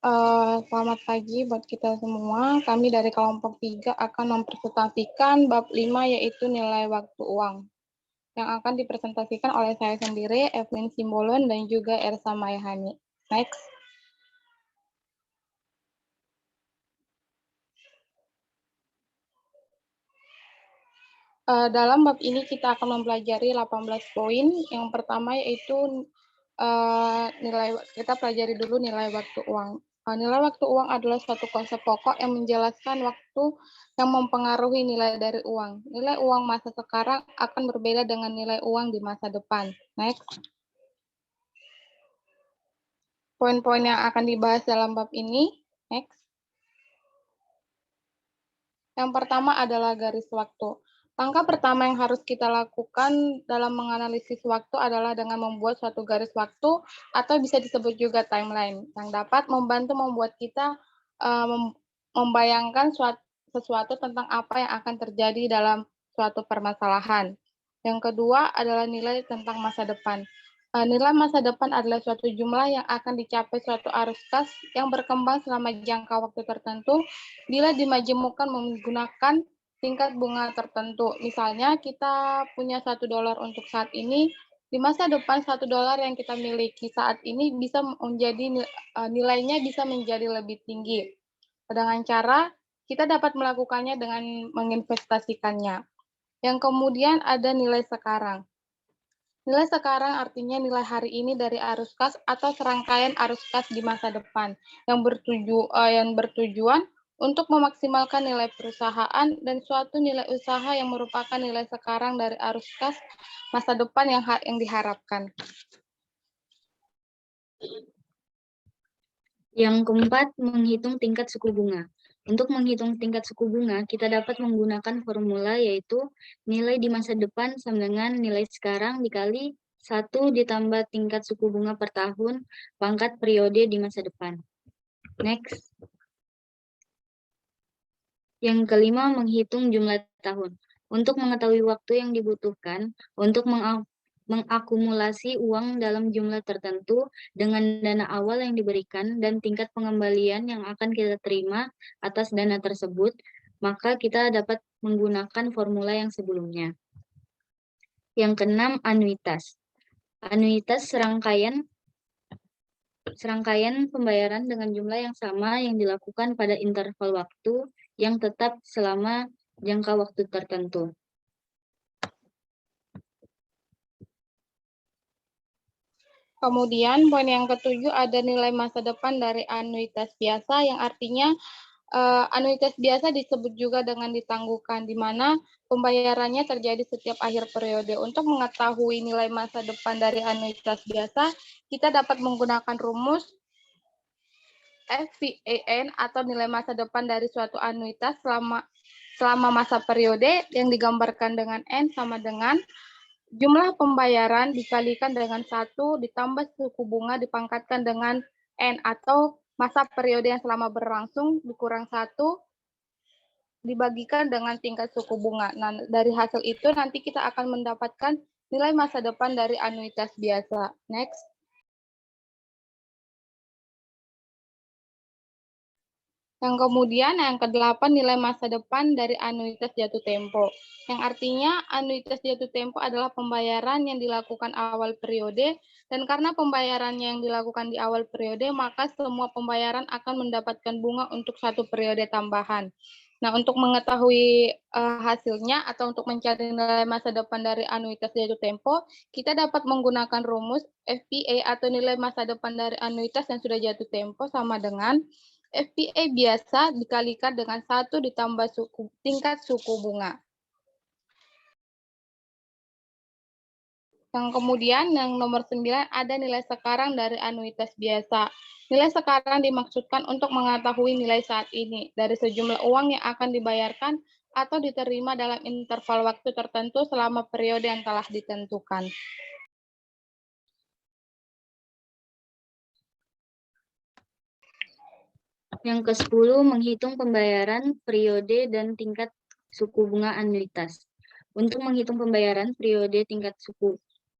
Selamat pagi buat kita semua. Kami dari kelompok 3 akan mempresentasikan bab 5 yaitu nilai waktu uang. Yang akan dipresentasikan oleh saya sendiri, Evelyn Simbolon dan juga Ersa Mayhani. Next. Dalam bab ini kita akan mempelajari 18 poin. Yang pertama yaitu kita pelajari dulu nilai waktu uang. Nilai waktu uang adalah suatu konsep pokok yang menjelaskan waktu yang mempengaruhi nilai dari uang. Nilai uang masa sekarang akan berbeda dengan nilai uang di masa depan. Next. Poin-poin yang akan dibahas dalam bab ini. Next. Yang pertama adalah garis waktu. Langkah pertama yang harus kita lakukan dalam menganalisis waktu adalah dengan membuat suatu garis waktu atau bisa disebut juga timeline yang dapat membantu membuat kita membayangkan sesuatu tentang apa yang akan terjadi dalam suatu permasalahan. Yang kedua adalah nilai tentang masa depan. Nilai masa depan adalah suatu jumlah yang akan dicapai suatu arus kas yang berkembang selama jangka waktu tertentu bila dimajemukkan menggunakan tingkat bunga tertentu. Misalnya kita punya $1 untuk saat ini, di masa depan $1 yang kita miliki saat ini bisa menjadi nilainya bisa menjadi lebih tinggi. Dengan cara kita dapat melakukannya dengan menginvestasikannya. Yang kemudian ada nilai sekarang. Nilai sekarang artinya nilai hari ini dari arus kas atau serangkaian arus kas di masa depan yang bertujuan untuk memaksimalkan nilai perusahaan dan suatu nilai usaha yang merupakan nilai sekarang dari arus kas masa depan yang diharapkan. Yang keempat, menghitung tingkat suku bunga. Untuk menghitung tingkat suku bunga, kita dapat menggunakan formula yaitu nilai di masa depan sama dengan nilai sekarang dikali 1 ditambah tingkat suku bunga per tahun pangkat periode di masa depan. Next. Yang kelima, menghitung jumlah tahun. Untuk mengetahui waktu yang dibutuhkan untuk mengakumulasi uang dalam jumlah tertentu dengan dana awal yang diberikan dan tingkat pengembalian yang akan kita terima atas dana tersebut, maka kita dapat menggunakan formula yang sebelumnya. Yang keenam, anuitas. Anuitas serangkaian pembayaran dengan jumlah yang sama yang dilakukan pada interval waktu yang tetap selama jangka waktu tertentu. Kemudian poin yang ketujuh ada nilai masa depan dari anuitas biasa yang artinya anuitas biasa disebut juga dengan ditangguhkan, di mana pembayarannya terjadi setiap akhir periode. Untuk mengetahui nilai masa depan dari anuitas biasa, kita dapat menggunakan rumus FVAN atau nilai masa depan dari suatu anuitas selama masa periode yang digambarkan dengan N sama dengan jumlah pembayaran dikalikan dengan 1 ditambah suku bunga dipangkatkan dengan N atau masa periode yang selama berlangsung dikurang 1 dibagikan dengan tingkat suku bunga. Nah, dari hasil itu nanti kita akan mendapatkan nilai masa depan dari anuitas biasa. Next. Yang kemudian yang ke-8 nilai masa depan dari anuitas jatuh tempo. Yang artinya anuitas jatuh tempo adalah pembayaran yang dilakukan awal periode dan karena pembayarannya yang dilakukan di awal periode maka semua pembayaran akan mendapatkan bunga untuk satu periode tambahan. Nah, untuk mengetahui hasilnya atau untuk mencari nilai masa depan dari anuitas jatuh tempo, kita dapat menggunakan rumus FPA atau nilai masa depan dari anuitas yang sudah jatuh tempo sama dengan FPA biasa dikalikan dengan 1 ditambah tingkat suku bunga. Yang kemudian yang nomor 9 ada nilai sekarang dari anuitas biasa. Nilai sekarang dimaksudkan untuk mengetahui nilai saat ini dari sejumlah uang yang akan dibayarkan atau diterima dalam interval waktu tertentu selama periode yang telah ditentukan. Yang ke-10, menghitung pembayaran, periode, dan tingkat suku bunga anuitas. Untuk menghitung pembayaran, periode, tingkat suku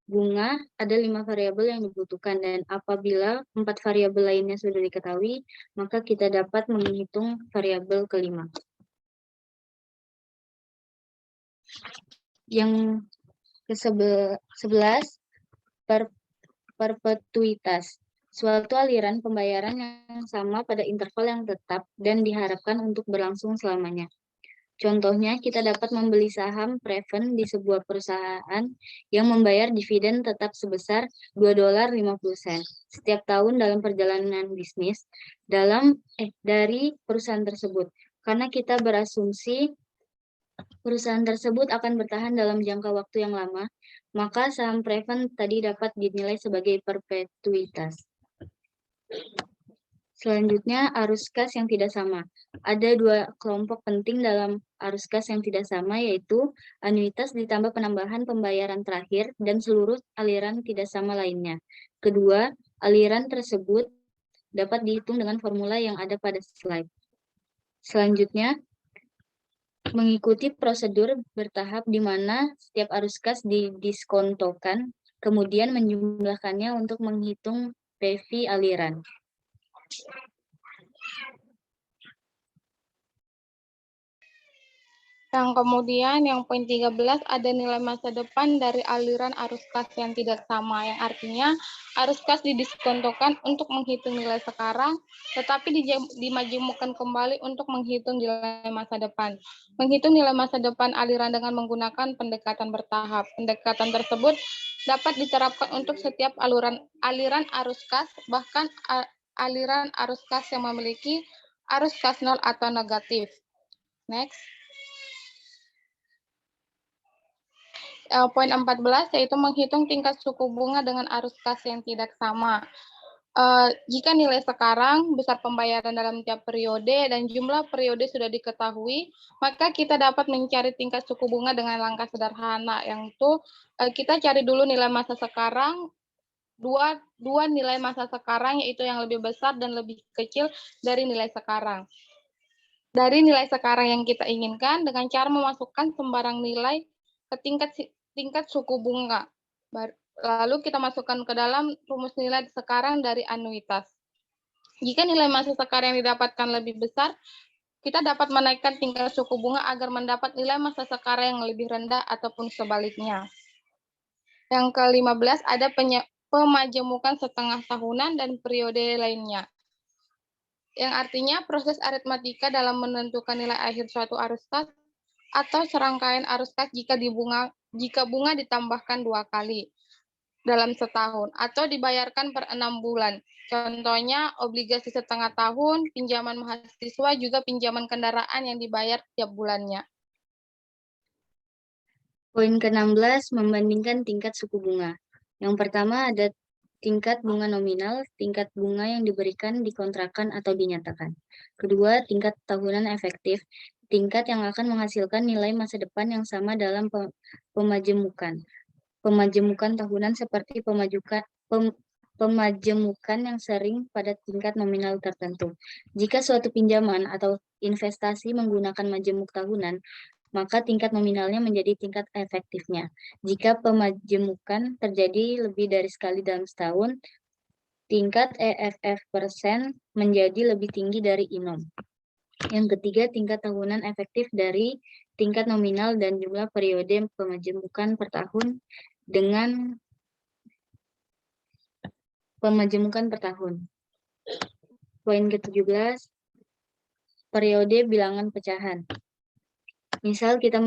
bunga, ada 5 variabel yang dibutuhkan, dan apabila 4 variabel lainnya sudah diketahui, maka kita dapat menghitung variabel kelima. Yang ke-11, perpetuitas. Suatu aliran pembayaran yang sama pada interval yang tetap dan diharapkan untuk berlangsung selamanya. Contohnya, kita dapat membeli saham Preven di sebuah perusahaan yang membayar dividen tetap sebesar $2.50 setiap tahun dalam perjalanan bisnis dari perusahaan tersebut. Karena kita berasumsi perusahaan tersebut akan bertahan dalam jangka waktu yang lama, maka saham Preven tadi dapat dinilai sebagai perpetuitas. Selanjutnya, arus kas yang tidak sama. Ada 2 kelompok penting dalam arus kas yang tidak sama, yaitu anuitas ditambah penambahan pembayaran terakhir dan seluruh aliran tidak sama lainnya. Kedua, aliran tersebut dapat dihitung dengan formula yang ada pada slide. Selanjutnya, mengikuti prosedur bertahap di mana setiap arus kas didiskontokan, kemudian menjumlahkannya untuk menghitung PV aliran. Yang kemudian yang poin 13 ada nilai masa depan dari aliran arus kas yang tidak sama, yang artinya arus kas didiskontokan untuk menghitung nilai sekarang, tetapi dimajemukkan kembali untuk menghitung nilai masa depan. Menghitung nilai masa depan aliran dengan menggunakan pendekatan bertahap. Pendekatan tersebut dapat diterapkan untuk setiap aliran arus kas, bahkan aliran arus kas yang memiliki arus kas nol atau negatif. Next. Poin 14 yaitu menghitung tingkat suku bunga dengan arus kas yang tidak sama. Jika nilai sekarang, besar pembayaran dalam tiap periode, dan jumlah periode sudah diketahui, maka kita dapat mencari tingkat suku bunga dengan langkah sederhana, yaitu kita cari dulu nilai masa sekarang, dua nilai masa sekarang, yaitu yang lebih besar dan lebih kecil dari nilai sekarang. Dari nilai sekarang yang kita inginkan, dengan cara memasukkan sembarang nilai ke tingkat suku bunga. Lalu kita masukkan ke dalam rumus nilai sekarang dari anuitas. Jika nilai masa sekarang yang didapatkan lebih besar, kita dapat menaikkan tingkat suku bunga agar mendapat nilai masa sekarang yang lebih rendah ataupun sebaliknya. Yang ke-15 ada pemajemukan setengah tahunan dan periode lainnya. Yang artinya proses aritmatika dalam menentukan nilai akhir suatu arus kas atau serangkaian arus kas jika bunga ditambahkan 2 kali dalam setahun atau dibayarkan per 6 bulan. Contohnya obligasi setengah tahun, pinjaman mahasiswa, juga pinjaman kendaraan yang dibayar tiap bulannya. Poin ke-16, membandingkan tingkat suku bunga. Yang pertama ada tingkat bunga nominal, tingkat bunga yang diberikan, dikontrakan, atau dinyatakan. Kedua, tingkat tahunan efektif, tingkat yang akan menghasilkan nilai masa depan yang sama dalam pemajemukan. Pemajemukan tahunan seperti pemajemukan yang sering pada tingkat nominal tertentu. Jika suatu pinjaman atau investasi menggunakan majemuk tahunan, maka tingkat nominalnya menjadi tingkat efektifnya. Jika pemajemukan terjadi lebih dari sekali dalam setahun, tingkat EFF persen menjadi lebih tinggi dari INOM. Yang ketiga, tingkat tahunan efektif dari tingkat nominal dan jumlah periode pemajemukan per tahun dengan pemajemukan per tahun. Poin ke-17, periode bilangan pecahan. Misal kita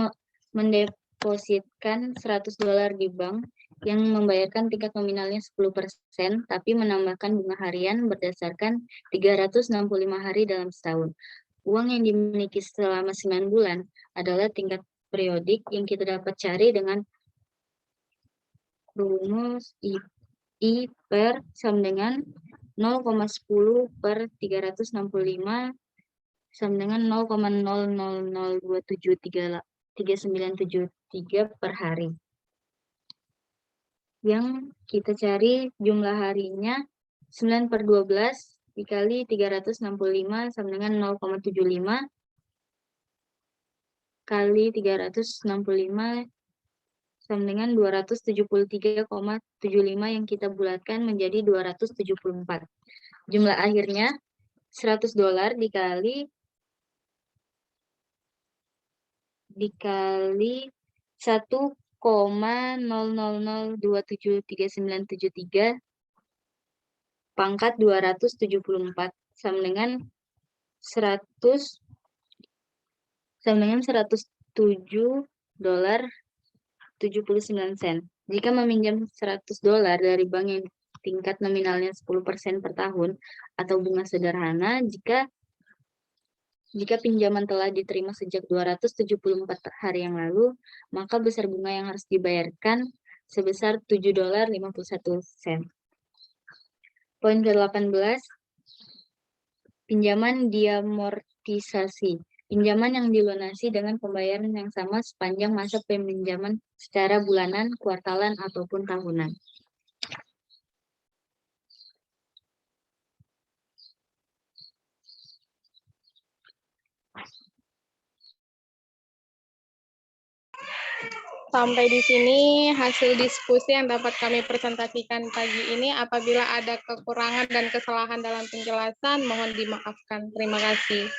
mendepositkan $100 di bank yang membayarkan tingkat nominalnya 10%, tapi menambahkan bunga harian berdasarkan 365 hari dalam setahun. Uang yang dimiliki selama 9 bulan adalah tingkat periodik yang kita dapat cari dengan rumus I per sama dengan 0,10 per 365 sama dengan 0,000273 per hari. Yang kita cari jumlah harinya 9 per 12 dikali 365 sama dengan 0,75 kali 365 sama dengan 273,75 yang kita bulatkan menjadi 274. Jumlah akhirnya $100 dikali 1,00027393 pangkat 274 sama dengan 107,79 Jika meminjam $100 dari bank yang tingkat nominalnya 10% per tahun atau bunga sederhana, jika pinjaman telah diterima sejak 274 hari yang lalu, maka besar bunga yang harus dibayarkan sebesar $7.51. Poin ke-18, pinjaman diamortisasi. Pinjaman yang dilunasi dengan pembayaran yang sama sepanjang masa peminjaman secara bulanan, kuartalan, ataupun tahunan. Sampai di sini hasil diskusi yang dapat kami presentasikan pagi ini. Apabila ada kekurangan dan kesalahan dalam penjelasan, mohon dimaafkan. Terima kasih.